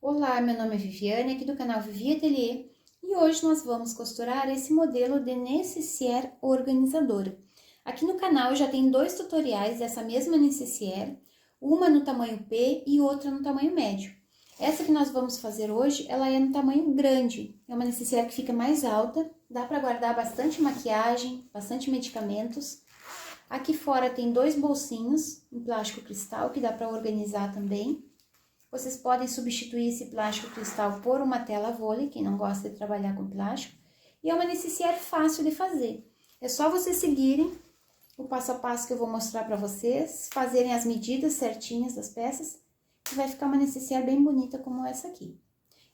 Olá, meu nome é Viviane, aqui do canal Vivi Atelier, e hoje nós vamos costurar esse modelo de nécessaire organizadora. Aqui no canal já tem dois tutoriais dessa mesma nécessaire, uma no tamanho P e outra no tamanho médio. Essa que nós vamos fazer hoje, ela é no tamanho grande, é uma nécessaire que fica mais alta, dá para guardar bastante maquiagem, bastante medicamentos. Aqui fora tem dois bolsinhos em plástico cristal que dá para organizar também. Vocês podem substituir esse plástico cristal por uma tela vôlei, quem não gosta de trabalhar com plástico. E é uma nécessaire fácil de fazer. É só vocês seguirem o passo a passo que eu vou mostrar para vocês, fazerem as medidas certinhas das peças, que vai ficar uma nécessaire bem bonita como essa aqui.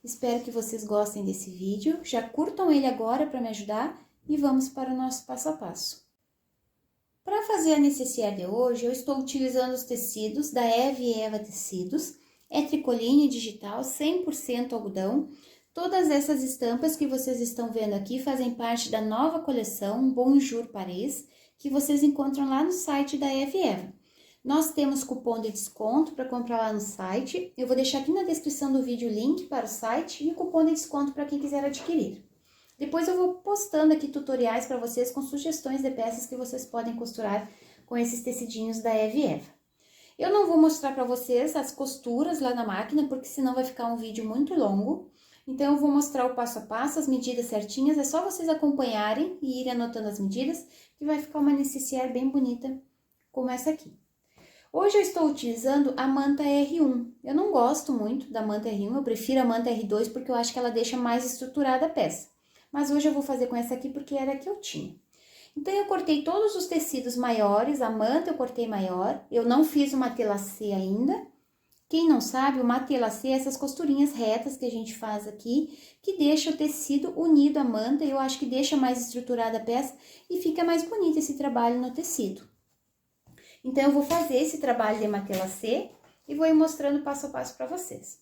Espero que vocês gostem desse vídeo, já curtam ele agora para me ajudar e vamos para o nosso passo a passo. Para fazer a nécessaire de hoje, eu estou utilizando os tecidos da Eve Eva Tecidos. É tricoline digital, 100% algodão. Todas essas estampas que vocês estão vendo aqui fazem parte da nova coleção Bonjour Paris, que vocês encontram lá no site da Eve Eva. Nós temos cupom de desconto para comprar lá no site. Eu vou deixar aqui na descrição do vídeo o link para o site e o cupom de desconto para quem quiser adquirir. Depois eu vou postando aqui tutoriais para vocês com sugestões de peças que vocês podem costurar com esses tecidinhos da Eve Eva. Eu não vou mostrar para vocês as costuras lá na máquina, porque senão vai ficar um vídeo muito longo. Então, eu vou mostrar o passo a passo, as medidas certinhas. É só vocês acompanharem e irem anotando as medidas, que vai ficar uma nécessaire bem bonita, como essa aqui. Hoje eu estou utilizando a manta R1. Eu não gosto muito da manta R1, eu prefiro a manta R2, porque eu acho que ela deixa mais estruturada a peça. Mas hoje eu vou fazer com essa aqui, porque era a que eu tinha. Então, eu cortei todos os tecidos maiores, a manta eu cortei maior, eu não fiz o matelassé ainda. Quem não sabe, o matelassé é essas costurinhas retas que a gente faz aqui, que deixa o tecido unido à manta, eu acho que deixa mais estruturada a peça e fica mais bonito esse trabalho no tecido. Então, eu vou fazer esse trabalho de matelassé e vou ir mostrando passo a passo para vocês.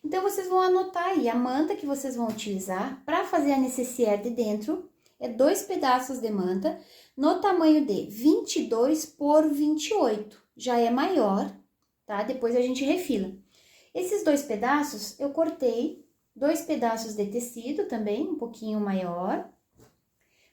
Então, vocês vão anotar aí a manta que vocês vão utilizar para fazer a nécessaire de dentro. É 2 pedaços de manta no tamanho de 22 por 28, já é maior, tá? Depois a gente refila. Esses 2 pedaços, eu cortei 2 pedaços de tecido também, um pouquinho maior.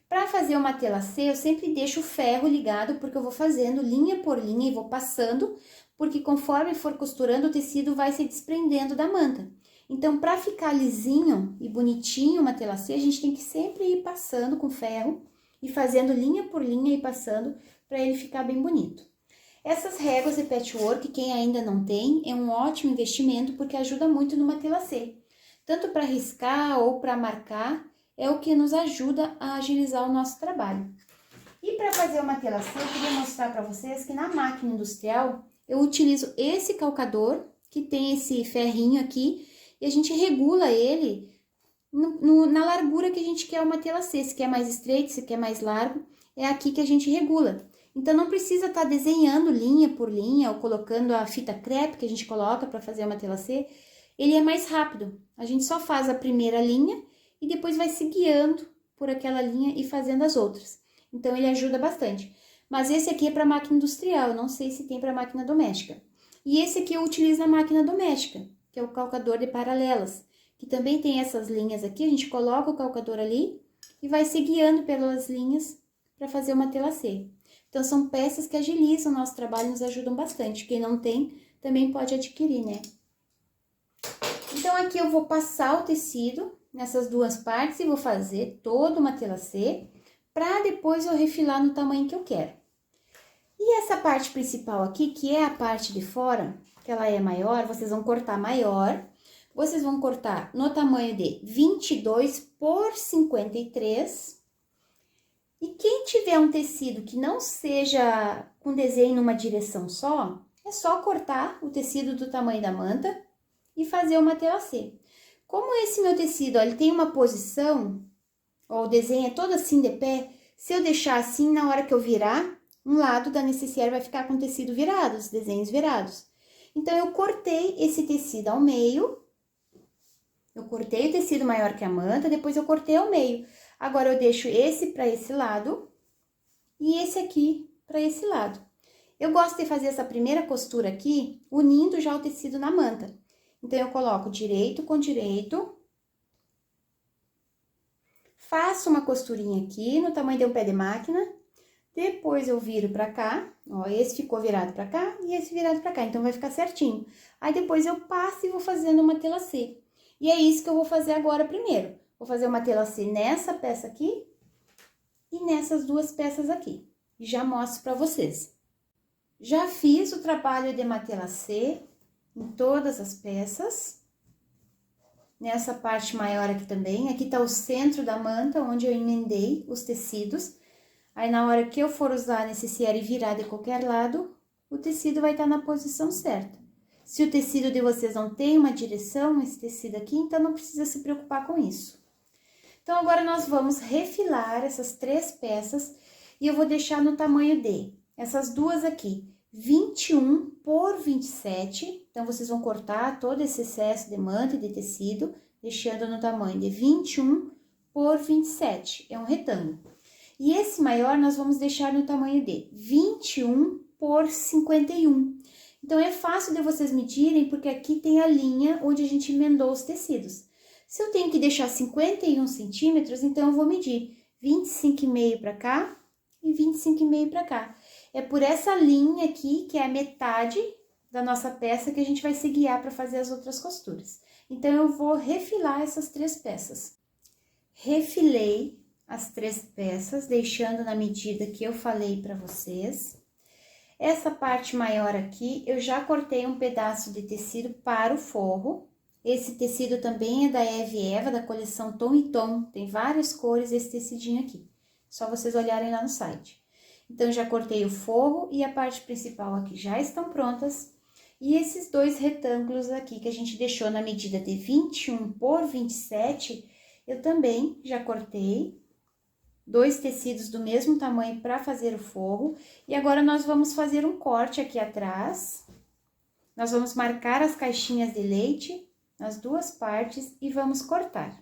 Para fazer o matelassé, eu sempre deixo o ferro ligado, porque eu vou fazendo linha por linha e vou passando, porque conforme for costurando, o tecido vai se desprendendo da manta. Então, para ficar lisinho e bonitinho o matelassé, a gente tem que sempre ir passando com ferro e fazendo linha por linha e passando para ele ficar bem bonito. Essas réguas de patchwork, quem ainda não tem, é um ótimo investimento porque ajuda muito no matelassé. Tanto para riscar ou para marcar, é o que nos ajuda a agilizar o nosso trabalho. E para fazer o matelassé, eu queria mostrar para vocês que na máquina industrial, eu utilizo esse calcador, que tem esse ferrinho aqui, e a gente regula ele na largura que a gente quer o matelassé, se quer mais estreito, se quer mais largo, é aqui que a gente regula. Então, não precisa estar desenhando linha por linha ou colocando a fita crepe que a gente coloca para fazer o matelassé, ele é mais rápido. A gente só faz a primeira linha e depois vai se guiando por aquela linha e fazendo as outras. Então, ele ajuda bastante. Mas esse aqui é para máquina industrial, eu não sei se tem para máquina doméstica. E esse aqui eu utilizo na máquina doméstica, que é o calcador de paralelas, que também tem essas linhas aqui, a gente coloca o calcador ali e vai se guiando pelas linhas para fazer o matelassé. Então, são peças que agilizam o nosso trabalho e nos ajudam bastante. Quem não tem, também pode adquirir, né? Então, aqui eu vou passar o tecido nessas duas partes e vou fazer todo o matelassé, para depois eu refilar no tamanho que eu quero. E essa parte principal aqui, que é a parte de fora, que ela é maior, vocês vão cortar maior. Vocês vão cortar no tamanho de 22 por 53. E quem tiver um tecido que não seja com desenho numa direção só, é só cortar o tecido do tamanho da manta e fazer o matelassé. Como esse meu tecido, ó, ele tem uma posição, ó, o desenho é todo assim de pé, se eu deixar assim, na hora que eu virar, um lado da nécessaire vai ficar com o tecido virado, os desenhos virados. Então, eu cortei esse tecido ao meio, eu cortei o tecido maior que a manta, depois eu cortei ao meio. Agora, eu deixo esse para esse lado e esse aqui para esse lado. Eu gosto de fazer essa primeira costura aqui, unindo já o tecido na manta. Então, eu coloco direito com direito. Faço uma costurinha aqui no tamanho de um pé de máquina. Depois eu viro pra cá, ó, esse ficou virado pra cá e esse virado pra cá, então vai ficar certinho. Aí depois eu passo e vou fazendo uma tela C. E é isso que eu vou fazer agora primeiro. Vou fazer uma tela C nessa peça aqui e nessas duas peças aqui. E já mostro pra vocês. Já fiz o trabalho de tela C em todas as peças. Nessa parte maior aqui também, aqui tá o centro da manta, onde eu emendei os tecidos. Aí, na hora que eu for usar nesse cierre e virar de qualquer lado, o tecido vai estar na posição certa. Se o tecido de vocês não tem uma direção, esse tecido aqui, então não precisa se preocupar com isso. Então, agora nós vamos refilar essas 3 peças e eu vou deixar no tamanho de essas duas aqui, 21 por 27. Então, vocês vão cortar todo esse excesso de manta e de tecido, deixando no tamanho de 21 por 27. É um retângulo. E esse maior nós vamos deixar no tamanho de 21 por 51. Então, é fácil de vocês medirem, porque aqui tem a linha onde a gente emendou os tecidos. Se eu tenho que deixar 51 centímetros, então eu vou medir 25,5 para cá e 25,5 para cá. É por essa linha aqui, que é a metade da nossa peça, que a gente vai se guiar para fazer as outras costuras. Então, eu vou refilar essas 3 peças. Refilei as 3 peças, deixando na medida que eu falei para vocês. Essa parte maior aqui, eu já cortei um pedaço de tecido para o forro. Esse tecido também é da Eve Eva, da coleção Tom e Tom. Tem várias cores esse tecidinho aqui. Só vocês olharem lá no site. Então, já cortei o forro e a parte principal aqui já estão prontas. E esses 2 retângulos aqui que a gente deixou na medida de 21 por 27, eu também já cortei. 2 tecidos do mesmo tamanho para fazer o forro. E agora, nós vamos fazer um corte aqui atrás. Nós vamos marcar as caixinhas de leite nas 2 partes e vamos cortar.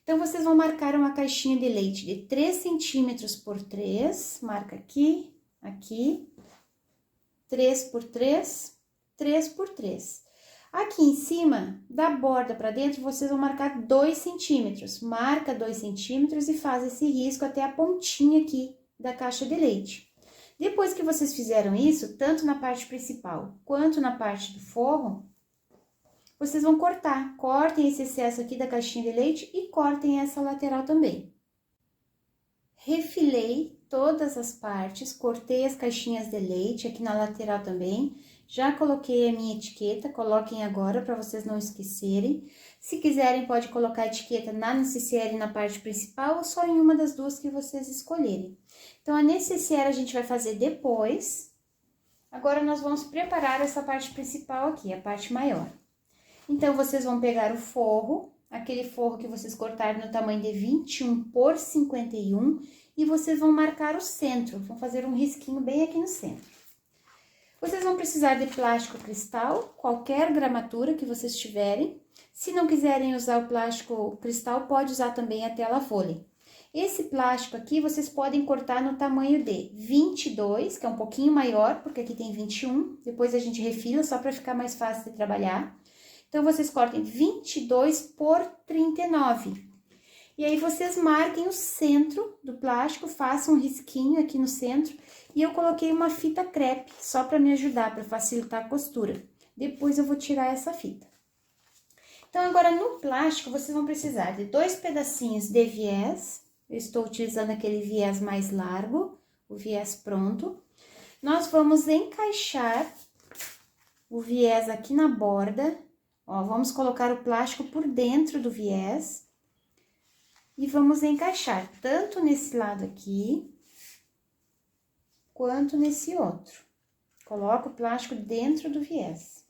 Então, vocês vão marcar uma caixinha de leite de 3 centímetros por 3. Marca aqui, aqui. 3 por 3, 3 por 3. Aqui em cima, da borda para dentro, vocês vão marcar 2 centímetros. Marca 2 centímetros e faz esse risco até a pontinha aqui da caixa de leite. Depois que vocês fizeram isso, tanto na parte principal quanto na parte do forro, vocês vão cortar. Cortem esse excesso aqui da caixinha de leite e cortem essa lateral também. Refilei todas as partes, cortei as caixinhas de leite aqui na lateral também. Já coloquei a minha etiqueta, coloquem agora para vocês não esquecerem. Se quiserem, pode colocar a etiqueta na necessaire na parte principal ou só em uma das duas que vocês escolherem. Então, a necessaire a gente vai fazer depois. Agora, nós vamos preparar essa parte principal aqui, a parte maior. Então, vocês vão pegar o forro, aquele forro que vocês cortaram no tamanho de 21 por 51, e vocês vão marcar o centro, vão fazer um risquinho bem aqui no centro. Vocês vão precisar de plástico cristal, qualquer gramatura que vocês tiverem. Se não quiserem usar o plástico cristal, pode usar também a tela vôlei. Esse plástico aqui, vocês podem cortar no tamanho de 22, que é um pouquinho maior, porque aqui tem 21. Depois a gente refila, só para ficar mais fácil de trabalhar. Então, vocês cortem 22 por 39. E aí, vocês marquem o centro do plástico, façam um risquinho aqui no centro. E eu coloquei uma fita crepe, só para me ajudar, para facilitar a costura. Depois, eu vou tirar essa fita. Então, agora, no plástico, vocês vão precisar de 2 pedacinhos de viés. Eu estou utilizando aquele viés mais largo, o viés pronto. Nós vamos encaixar o viés aqui na borda. Ó, vamos colocar o plástico por dentro do viés. E vamos encaixar tanto nesse lado aqui, quanto nesse outro. Coloco o plástico dentro do viés.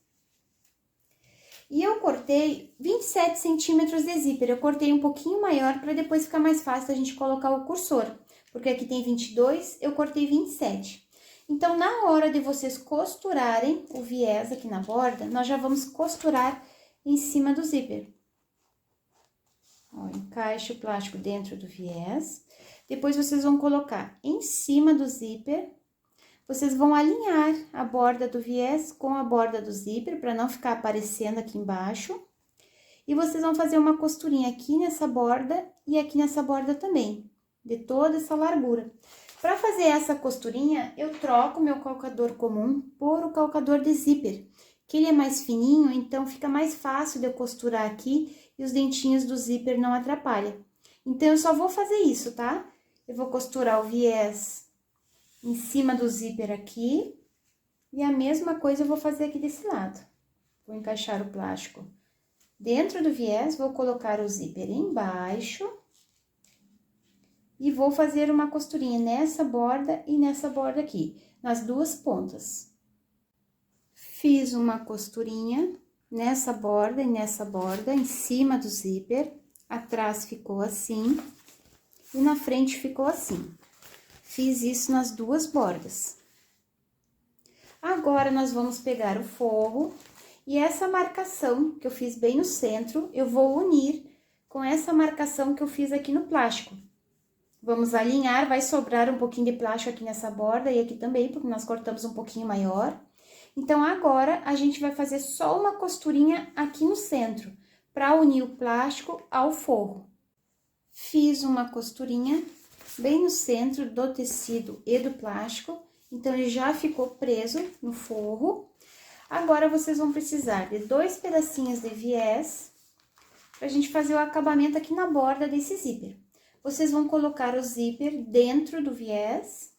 E eu cortei 27 centímetros de zíper. Eu cortei um pouquinho maior para depois ficar mais fácil a gente colocar o cursor. Porque aqui tem 22, eu cortei 27. Então, na hora de vocês costurarem o viés aqui na borda, nós já vamos costurar em cima do zíper. Ó, encaixe o plástico dentro do viés. Depois, vocês vão colocar em cima do zíper. vocês vão alinhar a borda do viés com a borda do zíper, para não ficar aparecendo aqui embaixo. E vocês vão fazer uma costurinha aqui nessa borda e aqui nessa borda também, de toda essa largura. Para fazer essa costurinha, eu troco meu calcador comum por o calcador de zíper, que ele é mais fininho, então fica mais fácil de eu costurar aqui e os dentinhos do zíper não atrapalham. Então, eu só vou fazer isso, tá? Eu vou costurar o viés em cima do zíper aqui, e a mesma coisa eu vou fazer aqui desse lado. Vou encaixar o plástico dentro do viés, vou colocar o zíper embaixo e vou fazer uma costurinha nessa borda e nessa borda aqui, nas duas pontas. Fiz uma costurinha nessa borda e nessa borda, em cima do zíper, atrás ficou assim e na frente ficou assim. Fiz isso nas duas bordas. Agora, nós vamos pegar o forro e essa marcação que eu fiz bem no centro, eu vou unir com essa marcação que eu fiz aqui no plástico. Vamos alinhar, vai sobrar um pouquinho de plástico aqui nessa borda e aqui também, porque nós cortamos um pouquinho maior. Então, agora, a gente vai fazer só uma costurinha aqui no centro, para unir o plástico ao forro. Fiz uma costurinha bem no centro do tecido e do plástico, então ele já ficou preso no forro. Agora, vocês vão precisar de 2 pedacinhos de viés, pra gente fazer o acabamento aqui na borda desse zíper. Vocês vão colocar o zíper dentro do viés.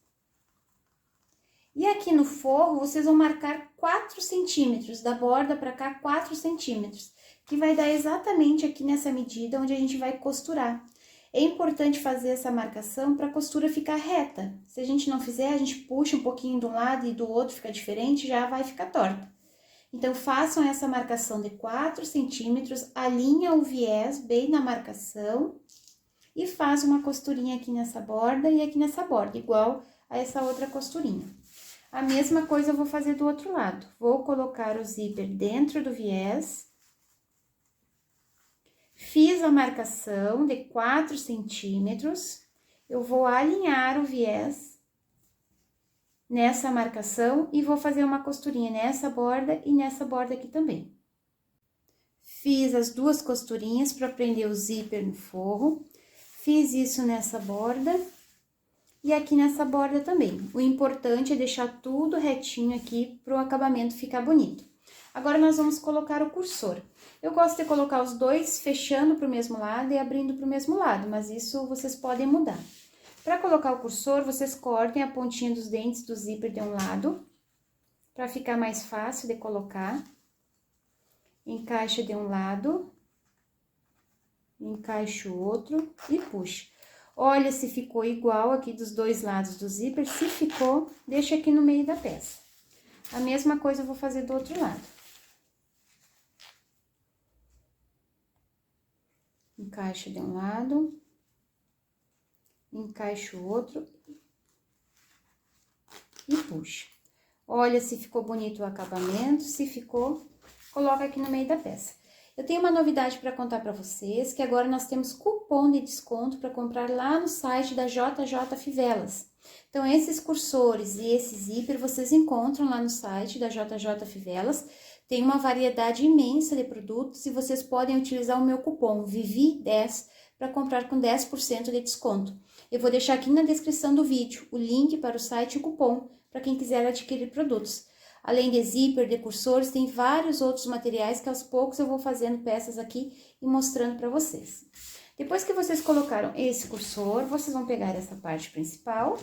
E aqui no forro, vocês vão marcar 4 centímetros, da borda pra cá, 4 centímetros, que vai dar exatamente aqui nessa medida onde a gente vai costurar. É importante fazer essa marcação para a costura ficar reta. Se a gente não fizer, a gente puxa um pouquinho de um lado e do outro, fica diferente, já vai ficar torta. Então, façam essa marcação de 4 centímetros, alinha o viés bem na marcação e faz uma costurinha aqui nessa borda e aqui nessa borda, igual a essa outra costurinha. A mesma coisa eu vou fazer do outro lado. Vou colocar o zíper dentro do viés. Fiz a marcação de 4 centímetros. Eu vou alinhar o viés nessa marcação e vou fazer uma costurinha nessa borda e nessa borda aqui também. Fiz as duas costurinhas para prender o zíper no forro. Fiz isso nessa borda e aqui nessa borda também. O importante é deixar tudo retinho aqui para o acabamento ficar bonito. Agora, nós vamos colocar o cursor. Eu gosto de colocar os dois fechando para o mesmo lado e abrindo para o mesmo lado, mas isso vocês podem mudar. Para colocar o cursor, vocês cortem a pontinha dos dentes do zíper de um lado, para ficar mais fácil de colocar. Encaixa de um lado, encaixa o outro e puxa. Olha se ficou igual aqui dos dois lados do zíper. Se ficou, deixa aqui no meio da peça. A mesma coisa eu vou fazer do outro lado. Encaixa de um lado, encaixa o outro e puxa. Olha se ficou bonito o acabamento, se ficou, coloca aqui no meio da peça. Eu tenho uma novidade para contar para vocês, que agora nós temos cupom de desconto para comprar lá no site da JJ Fivelas. Então, esses cursores e esse zíper vocês encontram lá no site da JJ Fivelas. Tem uma variedade imensa de produtos e vocês podem utilizar o meu cupom VIVI10 para comprar com 10% de desconto. Eu vou deixar aqui na descrição do vídeo o link para o site e o cupom para quem quiser adquirir produtos. Além de zíper, de cursores, tem vários outros materiais que aos poucos eu vou fazendo peças aqui e mostrando para vocês. Depois que vocês colocaram esse cursor, vocês vão pegar essa parte principal,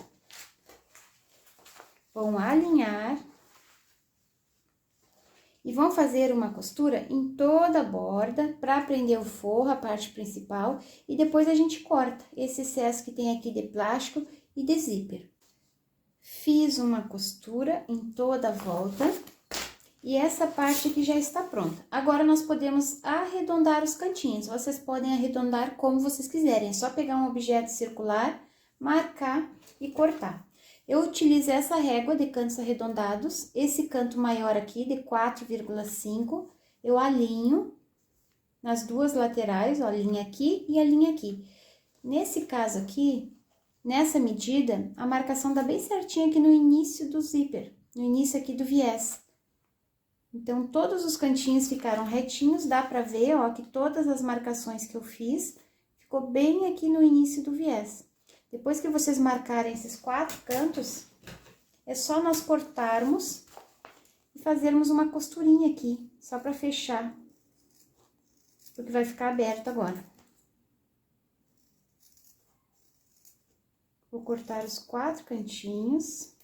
vão alinhar e vão fazer uma costura em toda a borda para prender o forro, a parte principal, e depois a gente corta esse excesso que tem aqui de plástico e de zíper. Fiz uma costura em toda a volta e essa parte aqui já está pronta. Agora, nós podemos arredondar os cantinhos. Vocês podem arredondar como vocês quiserem. É só pegar um objeto circular, marcar e cortar. Eu utilizo essa régua de cantos arredondados. Esse canto maior aqui, de 4,5, eu alinho nas duas laterais, ó, a linha aqui e a linha aqui. Nesse caso aqui, Nessa medida, a marcação dá bem certinho aqui no início do zíper, no início aqui do viés. Então, todos os cantinhos ficaram retinhos, dá pra ver, ó, que todas as marcações que eu fiz, ficou bem aqui no início do viés. Depois que vocês marcarem esses 4 cantos, é só nós cortarmos e fazermos uma costurinha aqui, só pra fechar, porque vai ficar aberto agora. Vou cortar os 4 cantinhos.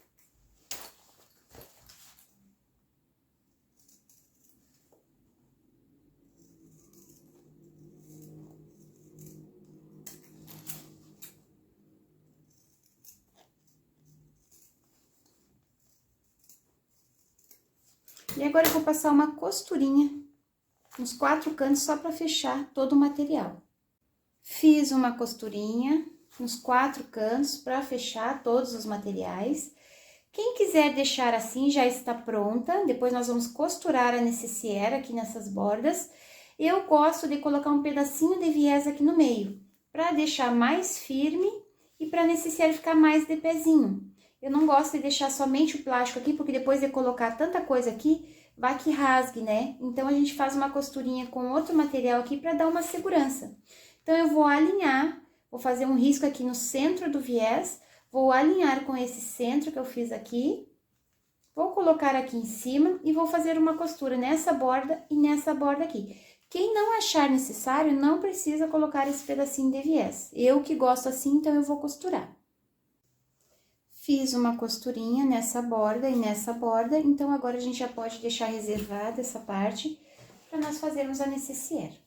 E agora eu vou passar uma costurinha nos 4 cantos só para fechar todo o material. Fiz uma costurinha nos 4 cantos para fechar todos os materiais. Quem quiser deixar assim já está pronta, depois nós vamos costurar a necessaire aqui nessas bordas. Eu gosto de colocar um pedacinho de viés aqui no meio, para deixar mais firme e para a necessaire ficar mais de pezinho. Eu não gosto de deixar somente o plástico aqui, porque depois de colocar tanta coisa aqui, vai que rasgue, né? Então, a gente faz uma costurinha com outro material aqui para dar uma segurança. Então, eu vou alinhar, vou fazer um risco aqui no centro do viés, vou alinhar com esse centro que eu fiz aqui, vou colocar aqui em cima e vou fazer uma costura nessa borda e nessa borda aqui. Quem não achar necessário, não precisa colocar esse pedacinho de viés. Eu que gosto assim, então eu vou costurar. Fiz uma costurinha nessa borda e nessa borda, então agora a gente já pode deixar reservada essa parte para nós fazermos a necessaire.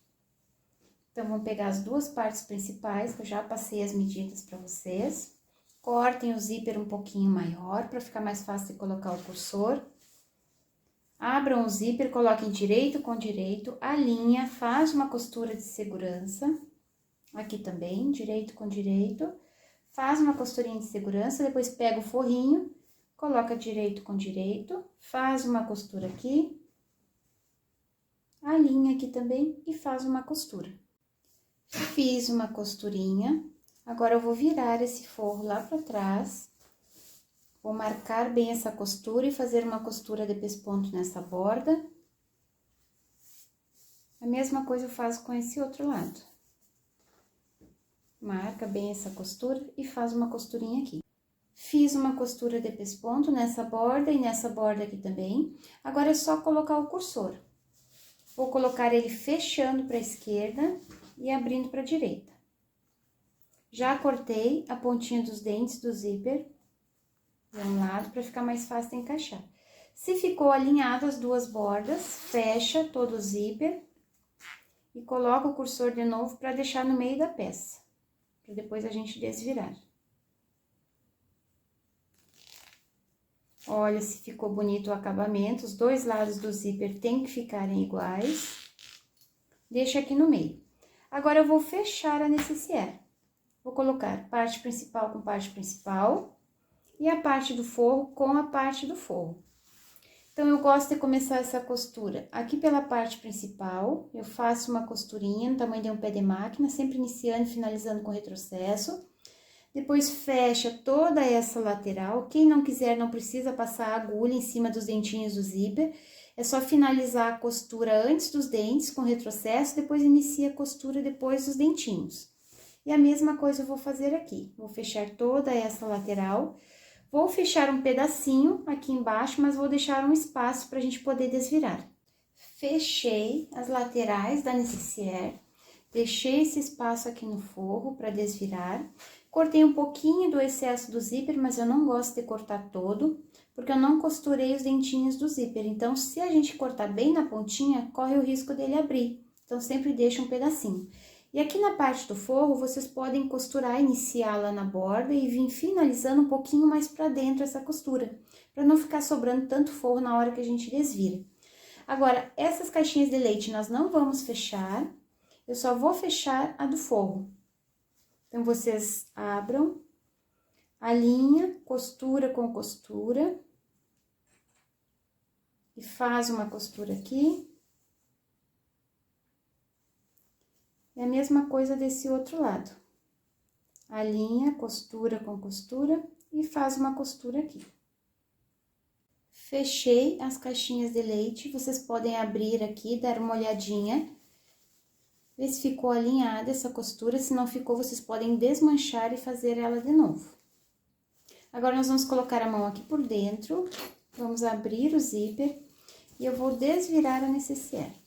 Então, vamos pegar as 2 partes principais, que eu já passei as medidas para vocês. Cortem o zíper um pouquinho maior, para ficar mais fácil de colocar o cursor. Abram o zíper, coloquem direito com direito, alinha, faz uma costura de segurança. Aqui também, direito com direito. Faz uma costurinha de segurança, depois pega o forrinho, coloca direito com direito, faz uma costura aqui, alinha aqui também e faz uma costura. Fiz uma costurinha, agora eu vou virar esse forro lá pra trás, vou marcar bem essa costura e fazer uma costura de pesponto nessa borda. A mesma coisa eu faço com esse outro lado. Marca bem essa costura e faz uma costurinha aqui. Fiz uma costura de pesponto nessa borda e nessa borda aqui também. Agora é só colocar o cursor. Vou colocar ele fechando para a esquerda e abrindo para a direita. Já cortei a pontinha dos dentes do zíper de um lado para ficar mais fácil de encaixar. Se ficou alinhado as 2 bordas, fecha todo o zíper e coloca o cursor de novo para deixar no meio da peça. Para depois a gente desvirar. Olha se ficou bonito o acabamento, os 2 lados do zíper tem que ficarem iguais. Deixa aqui no meio. Agora, eu vou fechar a necessaire. Vou colocar parte principal com parte principal e a parte do forro com a parte do forro. Então, eu gosto de começar essa costura aqui pela parte principal, eu faço uma costurinha no tamanho de um pé de máquina, sempre iniciando e finalizando com retrocesso. Depois, fecha toda essa lateral. Quem não quiser, não precisa passar a agulha em cima dos dentinhos do zíper. É só finalizar a costura antes dos dentes com retrocesso, depois inicia a costura depois dos dentinhos. E a mesma coisa eu vou fazer aqui. Vou fechar toda essa lateral. Vou fechar um pedacinho aqui embaixo, mas vou deixar um espaço para a gente poder desvirar. Fechei as laterais da necessaire, deixei esse espaço aqui no forro para desvirar. Cortei um pouquinho do excesso do zíper, mas eu não gosto de cortar todo, porque eu não costurei os dentinhos do zíper. Então, se a gente cortar bem na pontinha, corre o risco dele abrir. Então, sempre deixa um pedacinho. E aqui na parte do forro, vocês podem costurar, iniciar lá na borda e vir finalizando um pouquinho mais pra dentro essa costura, pra não ficar sobrando tanto forro na hora que a gente desvira. Agora, essas caixinhas de leite nós não vamos fechar, eu só vou fechar a do forro. Então, vocês abram, alinha, costura com costura e faz uma costura aqui. É a mesma coisa desse outro lado. Alinha costura com costura e faz uma costura aqui. Fechei as caixinhas de leite, vocês podem abrir aqui, dar uma olhadinha, ver se ficou alinhada essa costura, se não ficou, vocês podem desmanchar e fazer ela de novo. Agora, nós vamos colocar a mão aqui por dentro, vamos abrir o zíper e eu vou desvirar a nécessaire.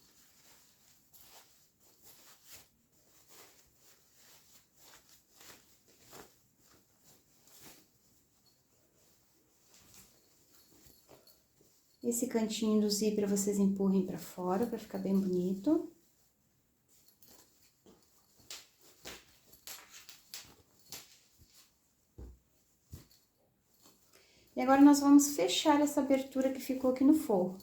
Esse cantinho do zíper vocês empurrem pra fora, pra ficar bem bonito. E agora, nós vamos fechar essa abertura que ficou aqui no forro.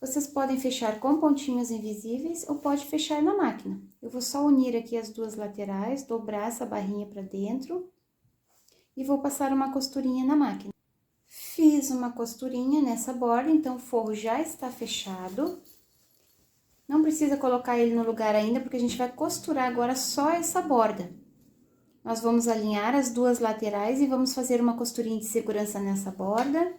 Vocês podem fechar com pontinhos invisíveis ou pode fechar na máquina. Eu vou só unir aqui as duas laterais, dobrar essa barrinha pra dentro e vou passar uma costurinha na máquina. Fiz uma costurinha nessa borda, então o forro já está fechado. Não precisa colocar ele no lugar ainda, porque a gente vai costurar agora só essa borda. Nós vamos alinhar as duas laterais e vamos fazer uma costurinha de segurança nessa borda.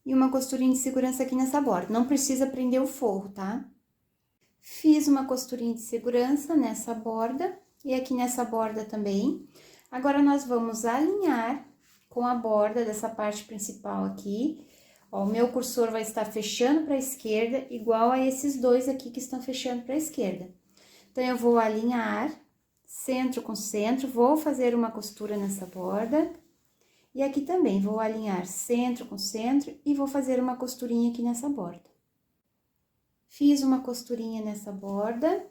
E uma costurinha de segurança aqui nessa borda. Não precisa prender o forro, tá? Fiz uma costurinha de segurança nessa borda e aqui nessa borda também. Agora, nós vamos alinhar com a borda dessa parte principal aqui. Ó, o meu cursor vai estar fechando para a esquerda, igual a esses dois aqui que estão fechando para a esquerda. Então, eu vou alinhar centro com centro, vou fazer uma costura nessa borda. E aqui também, vou alinhar centro com centro e vou fazer uma costurinha aqui nessa borda. Fiz uma costurinha nessa borda.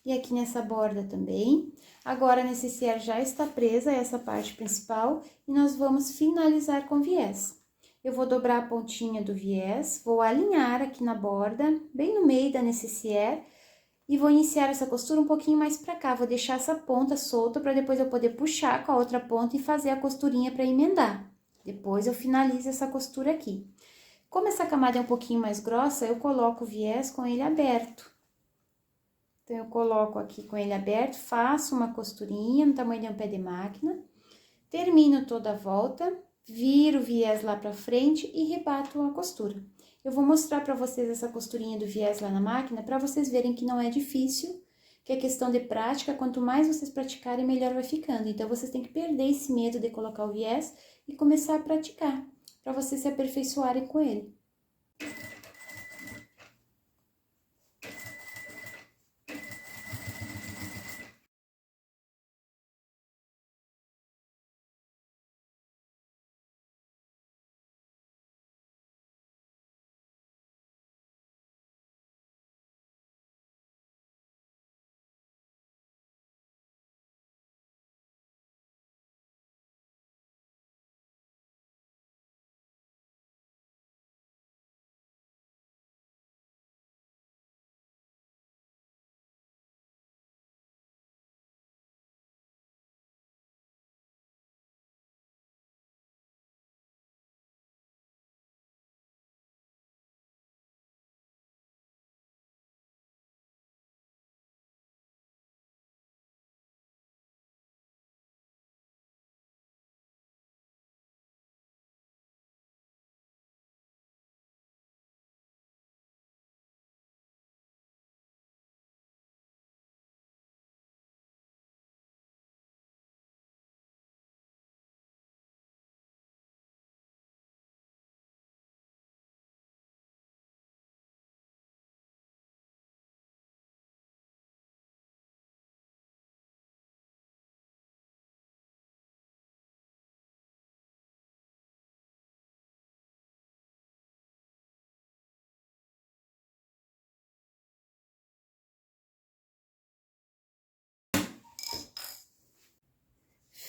E aqui nessa borda também. Agora, a nécessaire já está presa, essa parte principal, e nós vamos finalizar com viés. Eu vou dobrar a pontinha do viés, vou alinhar aqui na borda, bem no meio da nécessaire, e vou iniciar essa costura um pouquinho mais pra cá. Vou deixar essa ponta solta para depois eu poder puxar com a outra ponta e fazer a costurinha para emendar. Depois, eu finalizo essa costura aqui. Como essa camada é um pouquinho mais grossa, eu coloco o viés com ele aberto. Então, eu coloco aqui com ele aberto, faço uma costurinha no tamanho de um pé de máquina, termino toda a volta, viro o viés lá pra frente e rebato a costura. Eu vou mostrar pra vocês essa costurinha do viés lá na máquina, pra vocês verem que não é difícil, que é questão de prática, quanto mais vocês praticarem, melhor vai ficando. Então, vocês têm que perder esse medo de colocar o viés e começar a praticar, pra vocês se aperfeiçoarem com ele.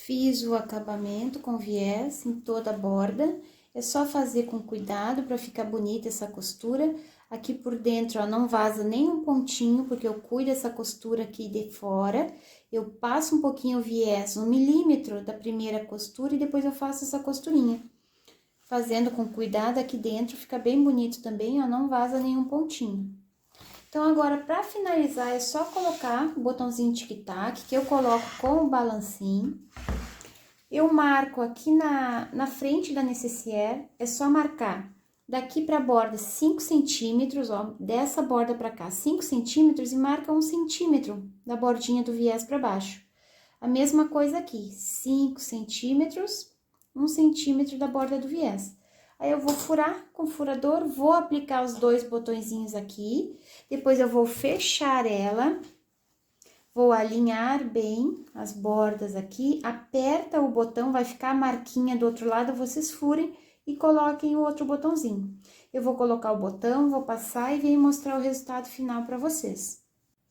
Fiz o acabamento com viés em toda a borda. É só fazer com cuidado para ficar bonita essa costura. Aqui por dentro, ó, não vaza nem um pontinho, porque eu cuido dessa costura aqui de fora. Eu passo um pouquinho o viés, 1 milímetro da primeira costura, e depois eu faço essa costurinha. Fazendo com cuidado aqui dentro, fica bem bonito também, ó, não vaza nenhum pontinho. Então, agora, para finalizar, é só colocar o botãozinho tic-tac, que eu coloco com o balancinho. Eu marco aqui na frente da necessaire, é só marcar daqui para a borda 5 centímetros, ó, dessa borda para cá, 5 centímetros e marca 1 centímetro da bordinha do viés para baixo. A mesma coisa aqui, 5 centímetros, 1 centímetro da borda do viés. Aí, eu vou furar com o furador, vou aplicar os 2 botõezinhos aqui, depois eu vou fechar ela, vou alinhar bem as bordas aqui, aperta o botão, vai ficar a marquinha do outro lado, vocês furem e coloquem o outro botãozinho. Eu vou colocar o botão, vou passar e venho mostrar o resultado final para vocês.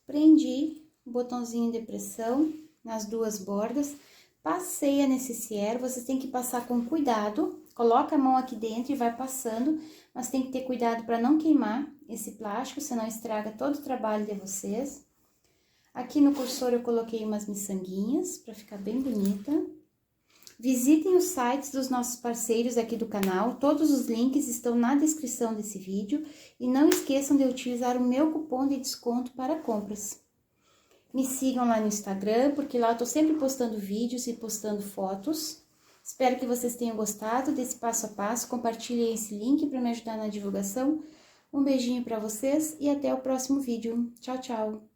Prendi o botãozinho de pressão nas 2 bordas, passei a necessaire, vocês têm que passar com cuidado, coloca a mão aqui dentro e vai passando, mas tem que ter cuidado para não queimar esse plástico, senão estraga todo o trabalho de vocês. Aqui no cursor eu coloquei umas miçanguinhas para ficar bem bonita. Visitem os sites dos nossos parceiros aqui do canal, todos os links estão na descrição desse vídeo e não esqueçam de utilizar o meu cupom de desconto para compras. Me sigam lá no Instagram, porque lá eu tô sempre postando vídeos e postando fotos. Espero que vocês tenham gostado desse passo a passo, compartilhem esse link para me ajudar na divulgação. Um beijinho para vocês e até o próximo vídeo. Tchau, tchau!